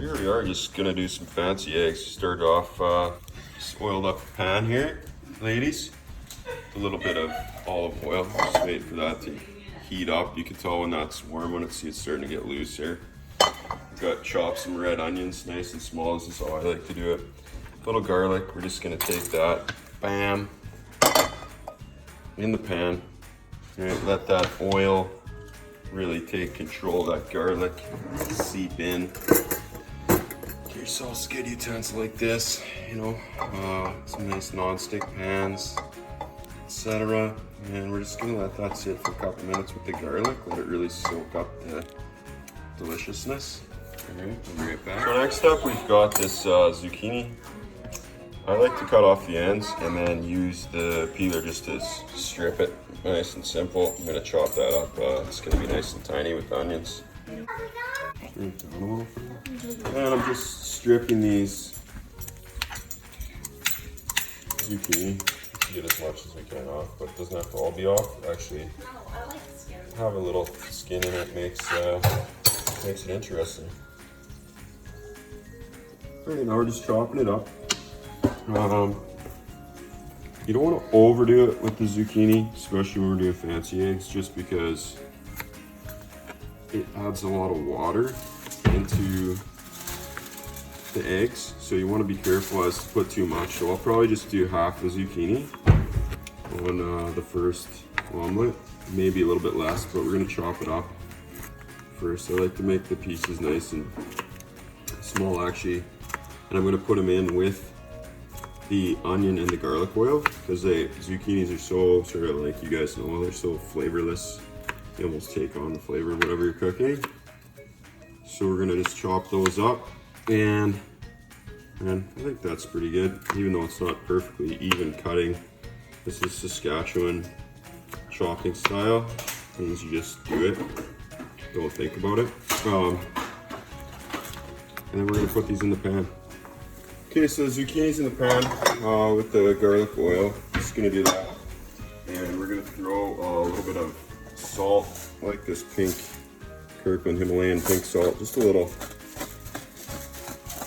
here we are, just gonna do some fancy eggs. Start off, just oiled up a pan here, ladies. A little bit of olive oil, just wait for that to heat up. You can tell when that's warm, when it's starting to get loose here. We've got chopped some red onions, nice and small. This is how I like to do it. A little garlic, we're just gonna take that, bam, in the pan. Right, let that oil really take control of that garlic, seep in. Get yourself a skid utensil like this, you know, some nice non-stick pans, etc. And we're just gonna let that sit for a couple minutes with the garlic, let it really soak up the deliciousness. All right, we'll bring it back. So next up, we've got this zucchini. I like to cut off the ends and then use the peeler just to strip it. Nice and simple. I'm gonna chop that up. It's gonna be nice and tiny with onions. And I'm just stripping these zucchini to get as much as we can off, but it doesn't have to all be off. Actually, have a little skin in it makes it interesting. Alright, now we're just chopping it up. You don't want to overdo it with the zucchini, especially when we're doing fancy eggs, just because it adds a lot of water into the eggs. So you want to be careful as to put too much. So I'll probably just do half the zucchini on the first omelet, maybe a little bit less, but we're going to chop it up first. I like to make the pieces nice and small actually, and I'm going to put them in with the onion and the garlic oil because the zucchinis are so sort of, like you guys know, they're so flavorless. They almost take on the flavor of whatever you're cooking. So we're gonna just chop those up, and I think that's pretty good, even though it's not perfectly even cutting. This is Saskatchewan chopping style. Means you just do it, don't think about it. And then we're gonna put these in the pan. Okay, so the zucchini's in the pan with the garlic oil. Just gonna do that. And we're gonna throw a little bit of salt, like this pink Kirkland Himalayan pink salt, just a little.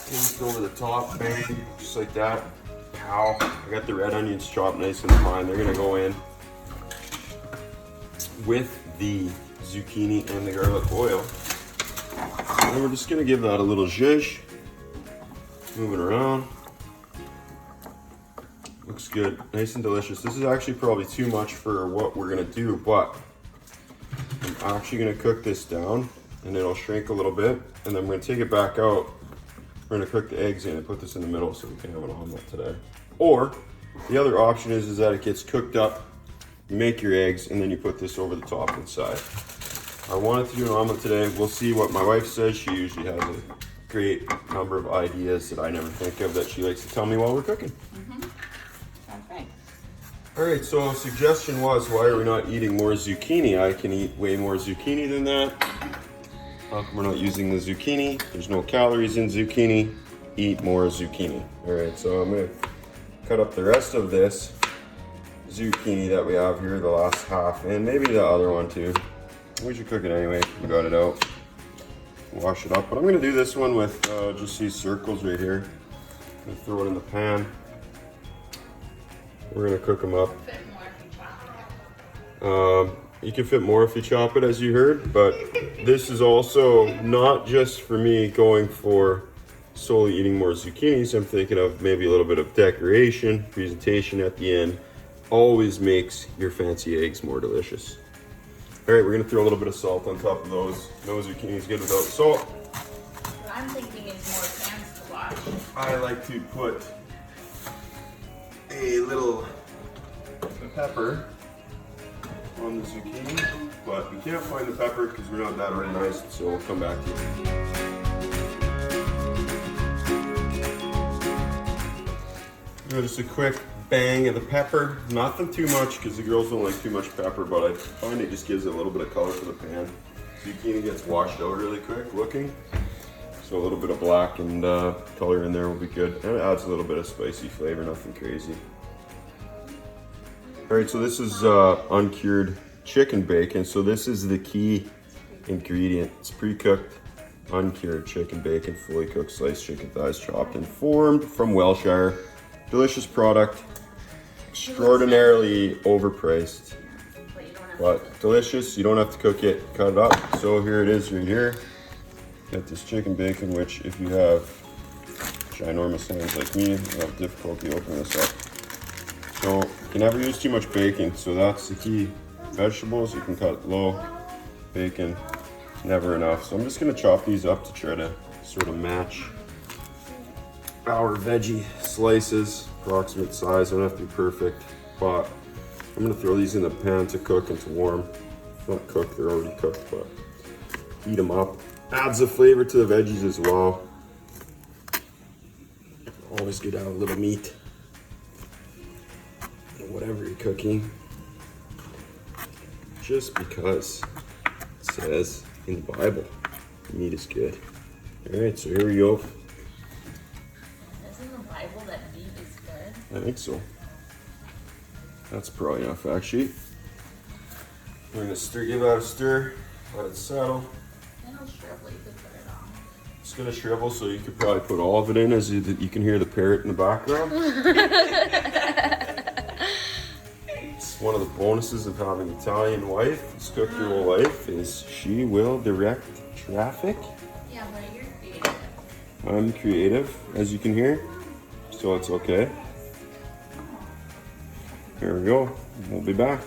Just over the top, bang, just like that. Pow. I got the red onions chopped nice and fine. They're gonna go in with the zucchini and the garlic oil. And we're just gonna give that a little zhuzh. Moving around. Looks good, nice and delicious. This is actually probably too much for what we're gonna do, but I'm actually gonna cook this down and it'll shrink a little bit, and then we're gonna take it back out. We're gonna cook the eggs in and put this in the middle so we can have an omelet today. Or the other option is that it gets cooked up, you make your eggs, and then you put this over the top inside. I wanted to do an omelet today. We'll see what my wife says. She usually has a great number of ideas that I never think of that she likes to tell me while we're cooking. Okay. All right, so suggestion was, why are we not eating more zucchini? I can eat way more zucchini than that. How come we're not using the zucchini? There's no calories in zucchini. Eat more zucchini. All right, so I'm gonna cut up the rest of this zucchini that we have here, the last half, and maybe the other one too. We should cook it anyway. We got it out. Wash it up, but I'm gonna do this one with just these circles right here. I'm gonna throw it in the pan. We're gonna cook them up. You can fit more if you chop it, as you heard, but this is also not just for me going for solely eating more zucchinis. I'm thinking of maybe a little bit of decoration, presentation at the end. Always makes your fancy eggs more delicious. All right, we're gonna throw a little bit of salt on top of those. No zucchini is good without salt. What I'm thinking is more pans to wash. I like to put a little pepper on the zucchini, but we can't find the pepper because we're not that organized, so we'll come back to you. Just a quick bang of the pepper. Nothing too much because the girls don't like too much pepper, but I find it just gives it a little bit of color for the pan. Zucchini gets washed out really quick looking, so a little bit of black and color in there will be good, and it adds a little bit of spicy flavor, nothing crazy. All right, so this is uncured chicken bacon. So this is the key ingredient. It's pre-cooked uncured chicken bacon, fully cooked sliced chicken thighs, chopped and formed from Welshire. Delicious product, extraordinarily overpriced, But you don't have to but delicious. You don't have to cook it, cut it up. So here it is right here. Got this chicken bacon, which if you have ginormous hands like me, you'll have difficulty opening this up. So you can never use too much bacon, so that's the key. Vegetables, you can cut low. Bacon, never enough. So I'm just gonna chop these up to try to sort of match our veggie slices, approximate size. Don't have to be perfect, but I'm gonna throw these in the pan to cook and to warm. Not cooked, they're already cooked, but heat them up. Adds a flavor to the veggies as well. Always good to have a little meat in whatever you're cooking. Just because it says in the Bible, meat is good. All right, so here we go. Isn't the Bible that meat is good? I think so. That's probably enough fact sheet. We're gonna give that a stir, let it settle. It'll shrivel, you could put it on. It's gonna shrivel, so you could probably put all of it in as you can hear the parrot in the background. It's one of the bonuses of having an Italian wife. This cook your whole life is she will direct traffic. Yeah, but you're creative. I'm creative, as you can hear, so it's okay. Here we go. We'll be back.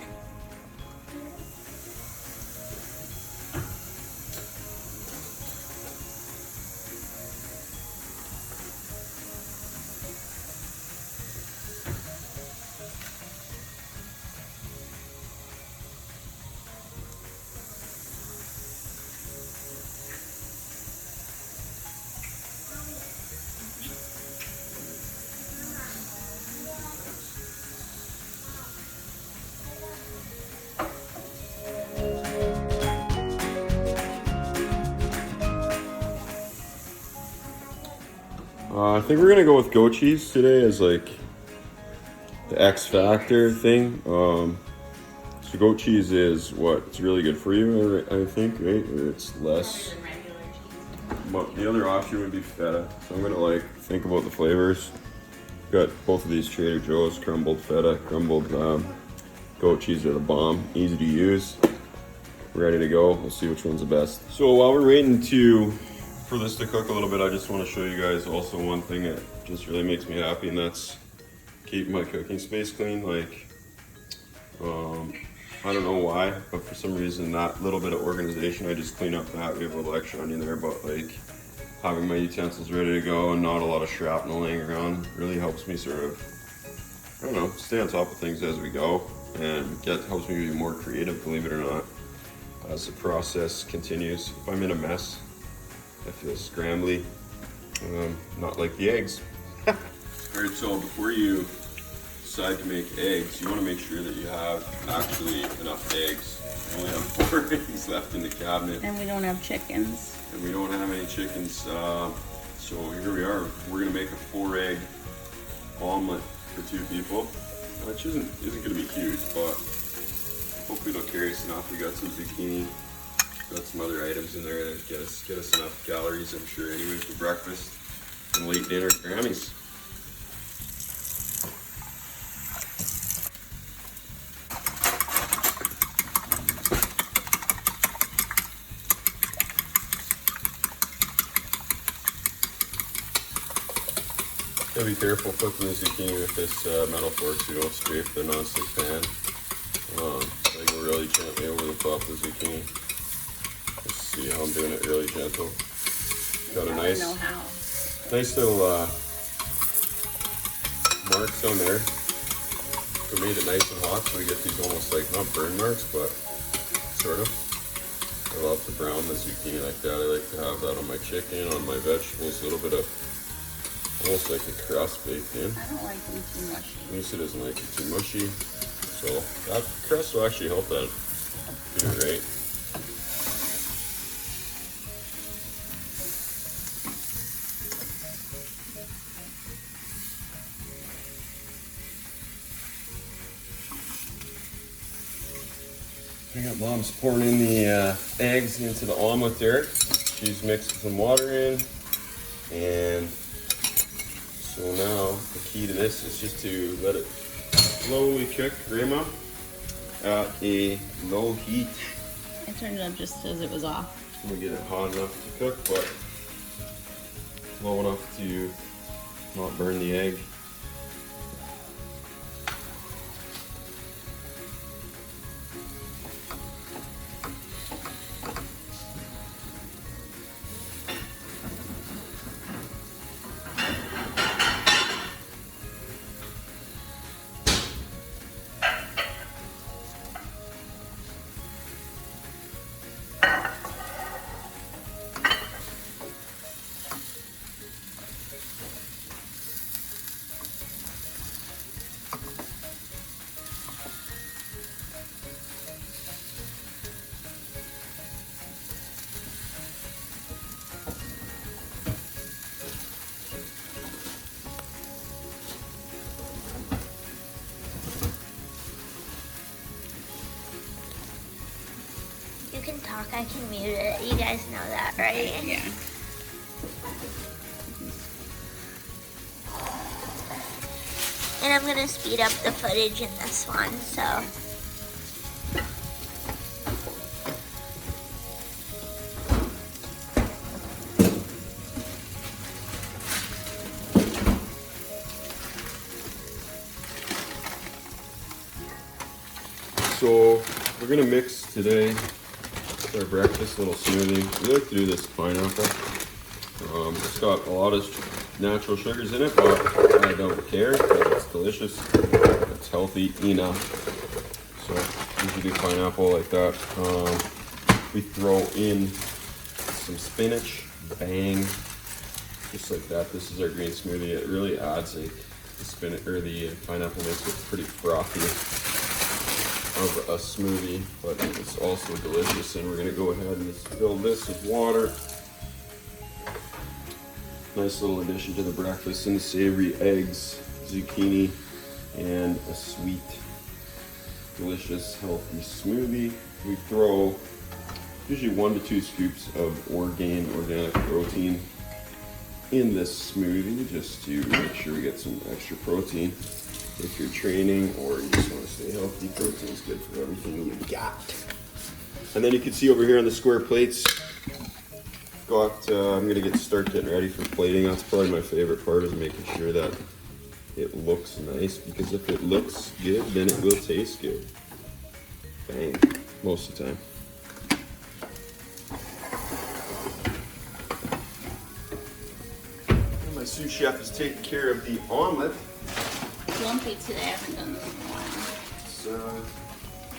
I think we're gonna go with goat cheese today as like the X factor thing. So goat cheese is what? It's really good for you, I think, right? Or it's less. Better than regular cheese. But the other option would be feta. So I'm gonna like think about the flavors. Got both of these Trader Joe's crumbled feta, crumbled goat cheese are the bomb. Easy to use. Ready to go. We'll see which one's the best. So while we're waiting for this to cook a little bit, I just want to show you guys also one thing that just really makes me happy, and that's keeping my cooking space clean. Like, I don't know why, but for some reason that little bit of organization, I just clean up that. We have a little extra onion there, but like having my utensils ready to go and not a lot of shrapnel laying around really helps me sort of, I don't know, stay on top of things as we go, and helps me be more creative, believe it or not, as the process continues. If I'm in a mess, I feel scrambly, not like the eggs. All right, so before you decide to make eggs, you want to make sure that you have actually enough eggs. We only have 4 eggs left in the cabinet. And we don't have chickens. And we don't have any chickens, so here we are. We're gonna make a 4-egg omelet for 2 people, which isn't gonna be huge, but hopefully it'll carry us enough. We got some zucchini, got some other items in there that get us enough calories, I'm sure, anyway, for breakfast and late dinner at Grammy's. Gotta be careful cooking the zucchini with this metal fork so you don't scrape the non-stick pan. I go really gently over the top of the zucchini. Just see how I'm doing it really gentle. Got a nice little marks on there. We made it nice and hot so we get these almost like, not burn marks, but sort of. I love to brown the zucchini like that. I like to have that on my chicken, on my vegetables, a little bit of almost like a crust baked in. I don't like them too mushy. Lisa doesn't like it too mushy, so that crust will actually help that do it right. I got Mom's pouring in the eggs into the omelet there. she's mixed some water in, and so now the key to this is just to let it slowly cook, Grandma, at a low heat. I turned it up just as it was off. We'll get it hot enough to cook, but low enough to not burn the egg. You can talk, I can mute it. You guys know that, right? Yeah. And I'm gonna speed up the footage in this one, so. So we're gonna mix today our breakfast little smoothie. We like to do this pineapple. It's got a lot of natural sugars in it, but I don't care because it's delicious. It's healthy enough. So usually do pineapple like that. We throw in some spinach, bang, just like that. This is our green smoothie. It really adds like the spinach or the pineapple makes it pretty frothy of a smoothie, but it's also delicious. And we're gonna go ahead and just fill this with water. Nice little addition to the breakfast, and savory eggs, zucchini, and a sweet, delicious, healthy smoothie. We throw usually 1 to 2 scoops of organic protein in this smoothie just to make sure we get some extra protein. If you're training or you just want to stay healthy, protein is good for everything you got. And then you can see over here on the square plates, I'm gonna start getting ready for plating. That's probably my favorite part, is making sure that it looks nice, because if it looks good, then it will taste good. Bang, most of the time. And my sous chef is taking care of the omelet. Lumpy today. I haven't done this in a while.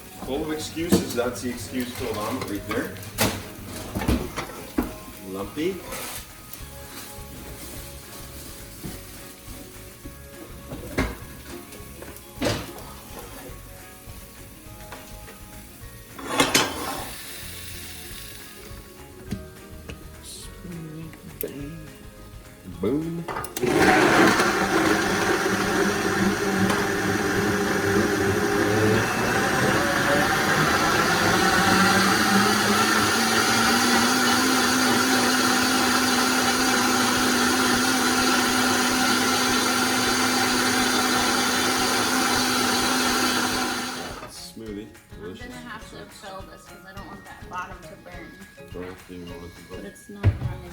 It's full of excuses. That's the excuse filled omelet right there. Lumpy. Bang. Boom. I'm gonna have to fill this because I don't want that bottom to burn. Don't have to even want it to But go. it's not running.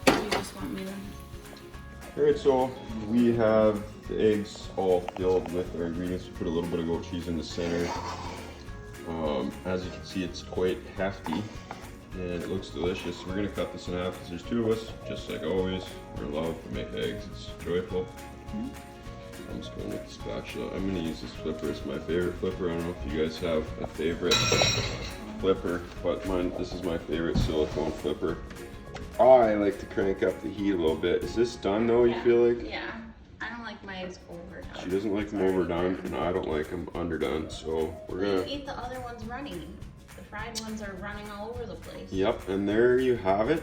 So. You just want me to. Alright, so we have the eggs all filled with our ingredients. We put a little bit of goat cheese in the center. As you can see, it's quite hefty and it looks delicious. We're gonna cut this in half because there's 2 of us, just like always. We're love to make eggs, it's joyful. I'm just going with the spatula. I'm going to use this flipper. It's my favorite flipper. I don't know if you guys have a favorite flipper, but this is my favorite silicone flipper. I like to crank up the heat a little bit. Is this done though, you feel like? Yeah. I don't like my eggs overdone. She doesn't like them overdone, and I don't like them underdone, so we're You gonna... eat the other ones running. The fried ones are running all over the place. Yep, and there you have it.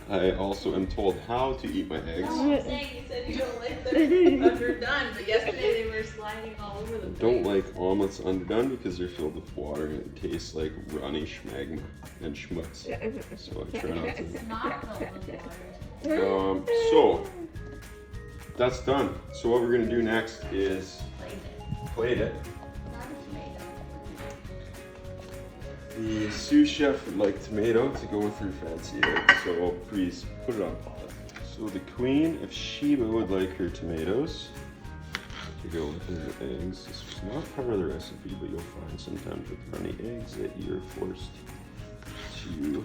I also am told how to eat my eggs. I'm saying you said you don't like them underdone, but yesterday they were sliding all over the place. Don't like omelets underdone because they're filled with water and it tastes like runny schmagma and schmutz. So I try not to. It's not filled with water. So that's done. So what we're gonna do next is plate it. Not a tomato. The sous chef would like tomato to go with her fancy egg, so please put it on pot. So the Queen of Sheba would like her tomatoes to go with her eggs. This is not part of the recipe, but you'll find sometimes with runny eggs that you're forced to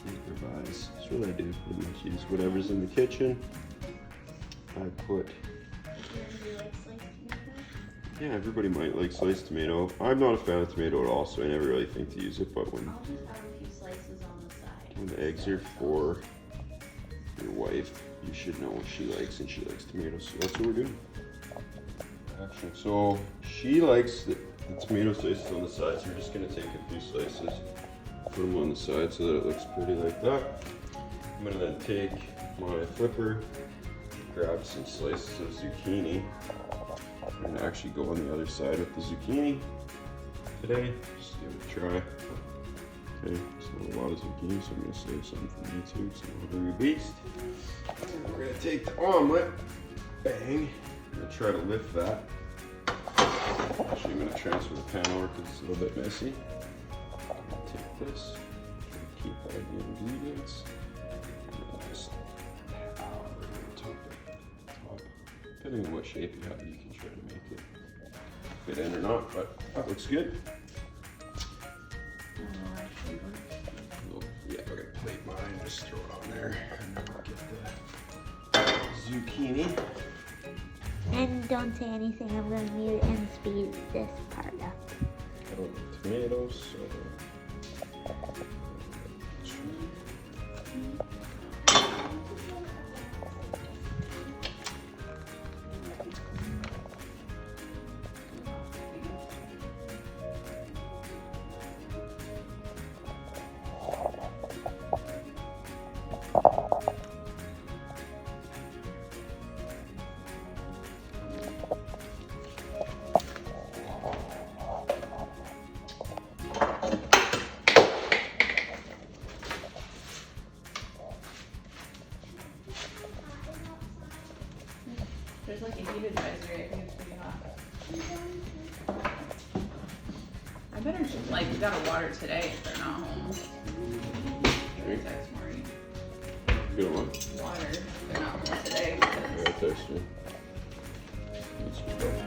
improvise. That's what I do. Pretty much use whatever's in the kitchen. I put. Yeah, everybody might like sliced tomato. I'm not a fan of tomato at all, so I never really think to use it. But when I'll just have a few slices on the side. When the eggs are for your wife, you should know what she likes, and she likes tomatoes, so that's what we're doing. Action. So she likes the tomato slices on the side, so we're just gonna take a few slices, put them on the side so that it looks pretty like that. I'm gonna then take my flipper, grab some slices of zucchini, and actually go on the other side with the zucchini today. Just give it a try. Okay, so a lot of zucchini, so I'm gonna save some for me too, because I'm a hungry beast. And we're gonna take the omelet, bang. I'm gonna try to lift that. Actually, I'm gonna transfer the pan over because it's a little bit messy. I'm gonna take this, try to keep all the ingredients, and then just top. Depending on what shape you have, you can try to make it fit in or not, but that looks good. Yeah, we're gonna plate mine, just throw it on there, and then we'll get the zucchini. And don't say anything. I'm gonna mute and speed this part up. I don't like tomatoes, so. There's like a heat advisory. I think it's pretty hot. I better just, like, we gotta water today if they're not home. Text Maureen. Good one. Water if they're not home today. Yeah, I text you. Let's go.